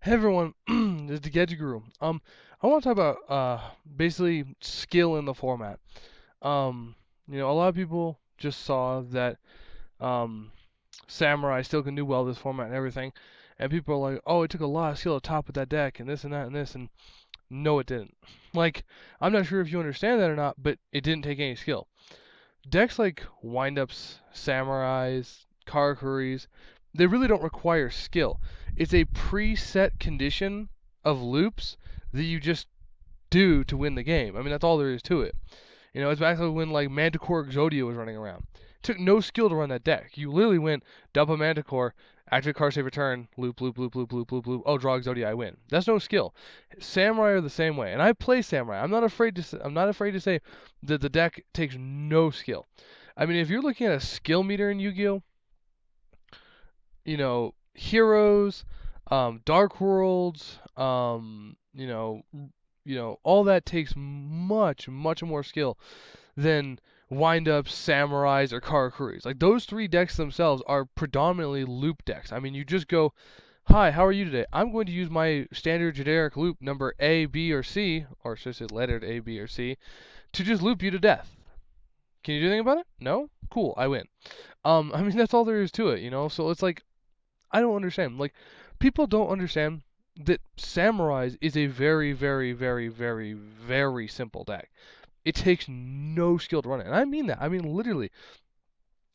Hey everyone, this is the Gadget Guru. I want to talk about basically skill in the format. Um, a lot of people just saw that Samurai still can do well this format and everything, and people are like, "Oh, it took a lot of skill to top with that deck and this and that and this," and no, it didn't. Like, I'm not sure if you understand that or not, but it didn't take any skill. Decks like Windups, Samurais, Karakuris, they really don't require skill. It's a preset condition of loops that you just do to win the game. I mean, that's all there is to it. It's back to when like Manticore Exodia was running around. It took no skill to run that deck. You literally went dump a Manticore, activate card save return, loop, loop, loop, loop, loop, loop, loop. Oh, draw Exodia, I win. That's no skill. Samurai are the same way, and I play Samurai. I'm not afraid to say that the deck takes no skill. I mean, if you're looking at a skill meter in Yu-Gi-Oh, Heroes, Dark Worlds, all that takes much, much more skill than Windups, Samurais, or Karakuris. Like those three decks themselves are predominantly loop decks. I mean, you just go, "Hi, how are you today? I'm going to use my standard generic loop number A, B, or C, or should I say lettered A, B, or C, to just loop you to death." Can you do anything about it? No? Cool, I win. I mean that's all there is to it. So it's like I don't understand. Like people don't understand that Samurais is a very, very, very, very, very simple deck. It takes no skill to run it. And I mean that. I mean literally.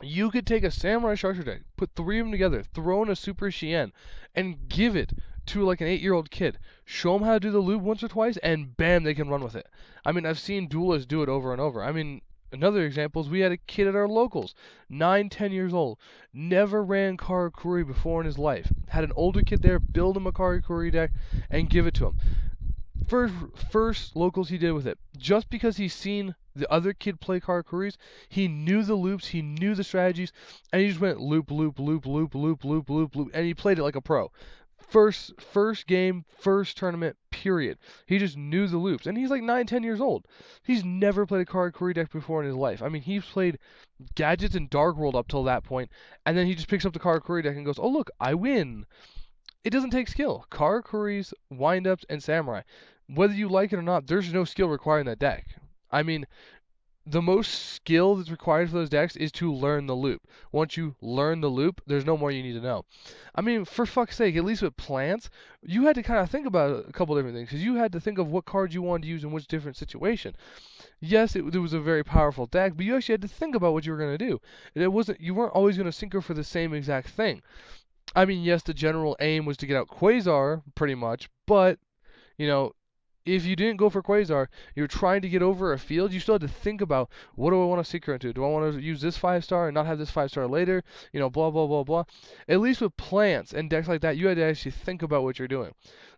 You could take a Samurai Structure deck, put three of them together, throw in a Super Shien, and give it to like an 8-year-old kid. Show them how to do the loop once or twice, and bam, they can run with it. I mean, I've seen duelists do it over and over. I mean, another example is we had a kid at our locals, 9, 10 years old, never ran Karakuri before in his life. Had an older kid there build him a Karakuri deck and give it to him. First locals he did with it, just because he's seen the other kid play Karakuris, he knew the loops, he knew the strategies, and he just went loop, loop, loop, loop, loop, loop, loop, loop, and he played it like a pro. First game, first tournament, period. He just knew the loops, and he's like 9, 10 years old. He's never played a Karakuri deck before in his life. I mean, he's played Gadgets and Dark World up till that point, and then he just picks up the Karakuri deck and goes, "Oh look, I win." It doesn't take skill. Karakuris, Windups, and Samurai. Whether you like it or not, there's no skill required in that deck. I mean, the most skill that's required for those decks is to learn the loop. Once you learn the loop, there's no more you need to know. I mean, for fuck's sake, at least with plants, you had to kind of think about a couple different things because you had to think of what cards you wanted to use in which different situation. Yes, it was a very powerful deck, but you actually had to think about what you were going to do. You weren't always going to synchro for the same exact thing. I mean, yes, the general aim was to get out Quasar, pretty much, but, you know, if you didn't go for Quasar, you're trying to get over a field, you still had to think about what do I want to secret into? Do I want to use this 5-star and not have this 5-star later? Blah, blah, blah, blah. At least with plants and decks like that, you had to actually think about what you're doing.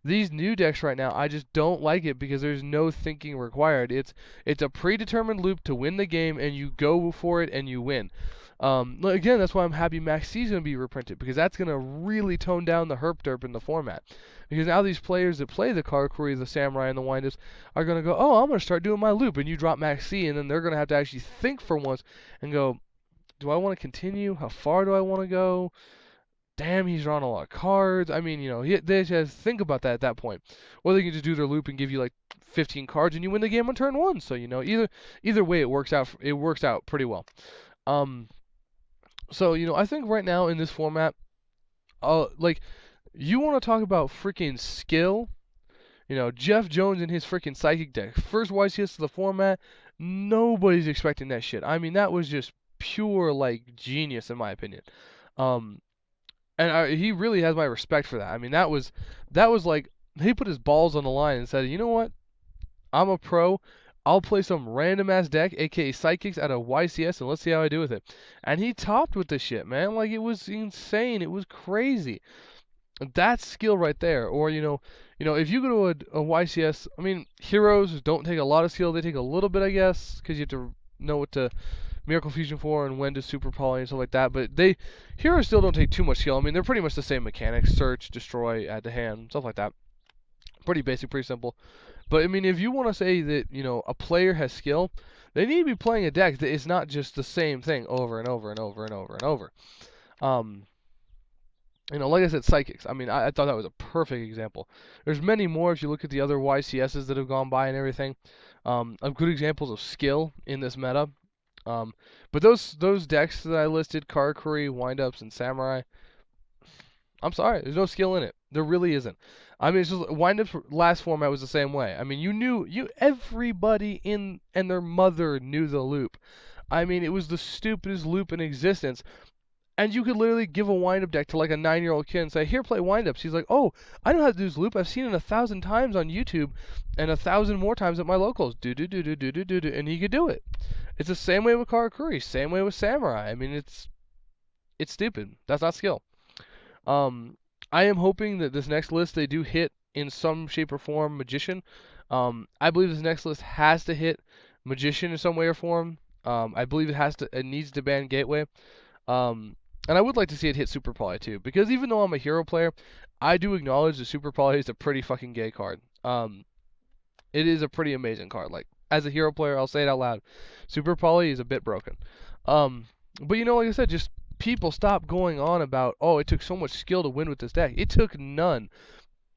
These new decks right now, I just don't like it because there's no thinking required. It's a predetermined loop to win the game, and you go for it and you win. Again, that's why I'm happy Max C is going to be reprinted because that's going to really tone down the herp derp in the format. Because now these players that play the Karakuri, the Samurai, and the Windups are going to go, "Oh, I'm going to start doing my loop," and you drop Max C, and then they're going to have to actually think for once and go, "Do I want to continue? How far do I want to go? Damn, he's drawing a lot of cards." I mean, they just think about that at that point. Or they can just do their loop and give you like 15 cards, and you win the game on turn one. So either way, it works out. It works out pretty well. Um, I think right now in this format, like you want to talk about freaking skill. Jeff Jones and his freaking psychic deck. First YCS to the format. Nobody's expecting that shit. I mean, that was just pure like genius in my opinion. Um, he really has my respect for that. I mean, that was like he put his balls on the line and said, "You know what? I'm a pro. I'll play some random ass deck, aka Psychics, out of YCS, and let's see how I do with it." And he topped with this shit, man. Like it was insane. It was crazy. That's skill right there. Or if you go to a YCS, I mean, heroes don't take a lot of skill. They take a little bit, I guess, because you have to know what to Miracle Fusion for and when to Super Poly and stuff like that. But heroes still don't take too much skill. I mean, they're pretty much the same mechanics: search, destroy, add to hand, stuff like that. Pretty basic, pretty simple. But I mean, if you want to say that a player has skill, they need to be playing a deck that is not just the same thing over and over and over and over and over. Um, Like I said, psychics. I mean, I thought that was a perfect example. There's many more if you look at the other YCSs that have gone by and everything. Of good examples of skill in this meta. Um, but those decks that I listed, Karakuri, Windups, and Samurai, I'm sorry, there's no skill in it. There really isn't. I mean, it's just Windup's last format was the same way. I mean, everybody in and their mother knew the loop. I mean, it was the stupidest loop in existence. And you could literally give a wind-up deck to like a 9-year-old kid and say, "Here, play wind-ups." He's like, "Oh, I know how to do this loop. I've seen it 1,000 times on YouTube, and 1,000 more times at my locals. Do do do do do do do do," and he could do it. It's the same way with Karakuri, same way with Samurai. I mean, it's stupid. That's not skill. Um, I am hoping that this next list they do hit in some shape or form Magician. I believe this next list has to hit Magician in some way or form. I believe it needs to ban Gateway. And I would like to see it hit Super Poly too, because even though I'm a hero player, I do acknowledge that Super Poly is a pretty fucking gay card. It is a pretty amazing card. Like, as a hero player, I'll say it out loud. Super Poly is a bit broken. But like I said, just people stop going on about, oh, it took so much skill to win with this deck. It took none.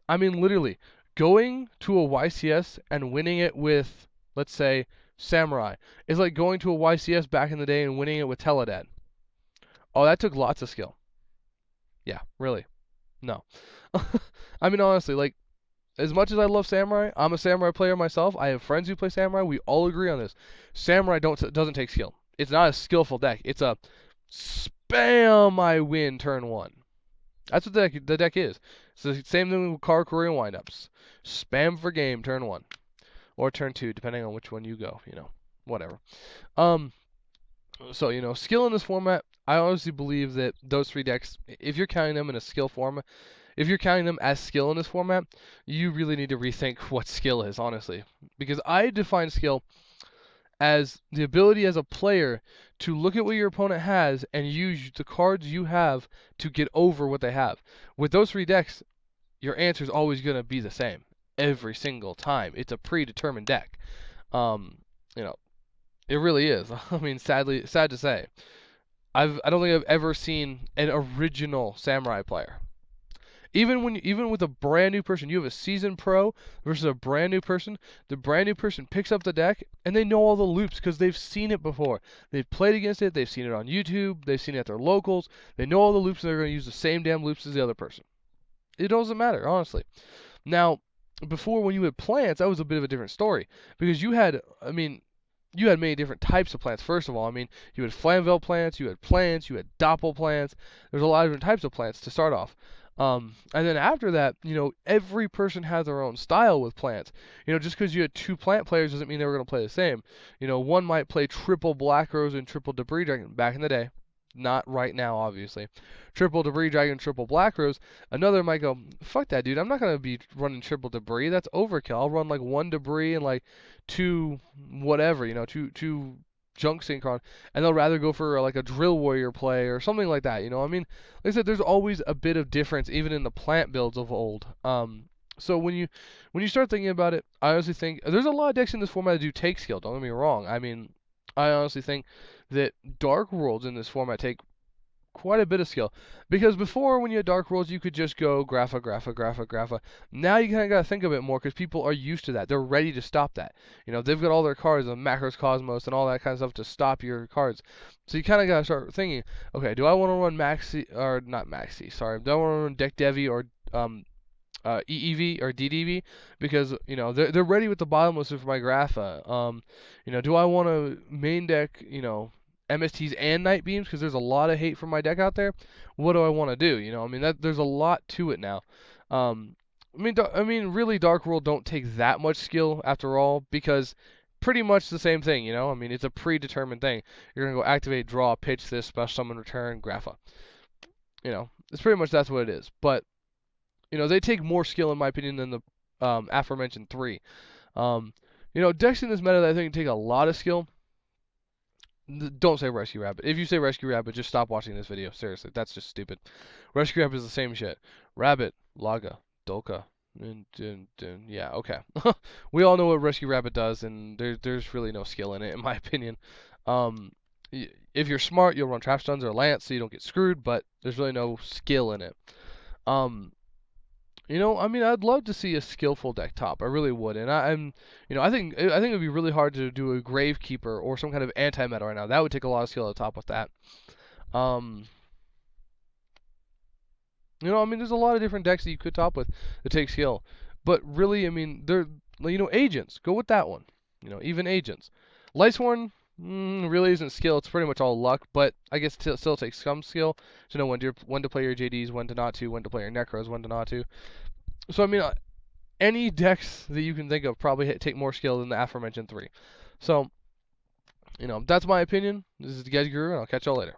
I mean, literally, going to a YCS and winning it with, let's say, Samurai is like going to a YCS back in the day and winning it with Teledad. Oh, that took lots of skill. Yeah, really. No. I mean, honestly, like, as much as I love Samurai, I'm a Samurai player myself. I have friends who play Samurai. We all agree on this. Samurai doesn't take skill. It's not a skillful deck. It's a spam I win turn one. That's what the deck is. It's the same thing with Karakuri and Windups. Spam for game turn one. Or turn two, depending on which one you go, whatever. So, skill in this format, I honestly believe that those three decks, if you're counting them in a skill format, if you're counting them as skill in this format, you really need to rethink what skill is, honestly. Because I define skill as the ability as a player to look at what your opponent has and use the cards you have to get over what they have. With those three decks, your answer is always going to be the same every single time. It's a predetermined deck. Um, you know, it really is. I mean, sad to say. I don't think I've ever seen an original Samurai player. Even with a brand new person, you have a seasoned pro versus a brand new person. The brand new person picks up the deck and they know all the loops because they've seen it before. They've played against it. They've seen it on YouTube. They've seen it at their locals. They know all the loops and they're going to use the same damn loops as the other person. It doesn't matter, honestly. Now, before when you had plants, that was a bit of a different story because you had many different types of plants. First of all, you had Flamvell plants, you had plants, you had Doppel plants. There's a lot of different types of plants to start off. And then after that, every person has their own style with plants. Just because you had two plant players doesn't mean they were going to play the same. One might play triple Black Rose and triple Debris Dragon back in the day. Not right now, obviously. Triple Debris Dragon, triple Black Rose. Another might go, fuck that, dude. I'm not going to be running triple Debris. That's overkill. I'll run like one Debris and like two whatever, two junk synchron, and they'll rather go for like a drill warrior play or something like that. Like I said, there's always a bit of difference even in the plant builds of old. So when you start thinking about it, I honestly think there's a lot of decks in this format that do take skill. Don't get me wrong. I honestly think that Dark Worlds in this format take quite a bit of skill. Because before, when you had Dark Worlds, you could just go Grapha. Now you kind of got to think of it more because people are used to that. They're ready to stop that. They've got all their cards, the Macros Cosmos, and all that kind of stuff to stop your cards. So you kind of got to start thinking, okay, do I want to run Maxi, or not Maxi, sorry. Do I want to run Deck Devi or EEV or DDV? Because, they're ready with the bottomless for my Grapha. Do I want to main deck, MSTs and Night Beams because there's a lot of hate for my deck out there. What do I want to do? There's a lot to it now. Really, Dark World don't take that much skill after all because pretty much the same thing. It's a predetermined thing. You're gonna go activate, draw, pitch this, special summon, return, Grapha. It's pretty much that's what it is. But they take more skill in my opinion than the aforementioned three. Decks in this meta that I think take a lot of skill. Don't say Rescue Rabbit. If you say Rescue Rabbit, just stop watching this video. Seriously, that's just stupid. Rescue Rabbit is the same shit. Rabbit, Laga, Dolka, yeah, okay. We all know what Rescue Rabbit does, and there's really no skill in it, in my opinion. If you're smart, you'll run Trap Stuns or Lance so you don't get screwed, but there's really no skill in it. Um, I mean, I'd love to see a skillful deck top. I really would, and I think it'd be really hard to do a Gravekeeper or some kind of anti-meta right now. That would take a lot of skill to top with that. Um, I mean, there's a lot of different decks that you could top with that take skill, but really, I mean, agents. Go with that one. Even agents. Lightsworn really isn't skill. It's pretty much all luck, but I guess it still takes some skill to know when to play your JDs, when to not to, when to play your Necros, when to not to. So I mean, any decks that you can think of probably take more skill than the aforementioned three. So, that's my opinion. This is the Guys Guru, and I'll catch y'all later.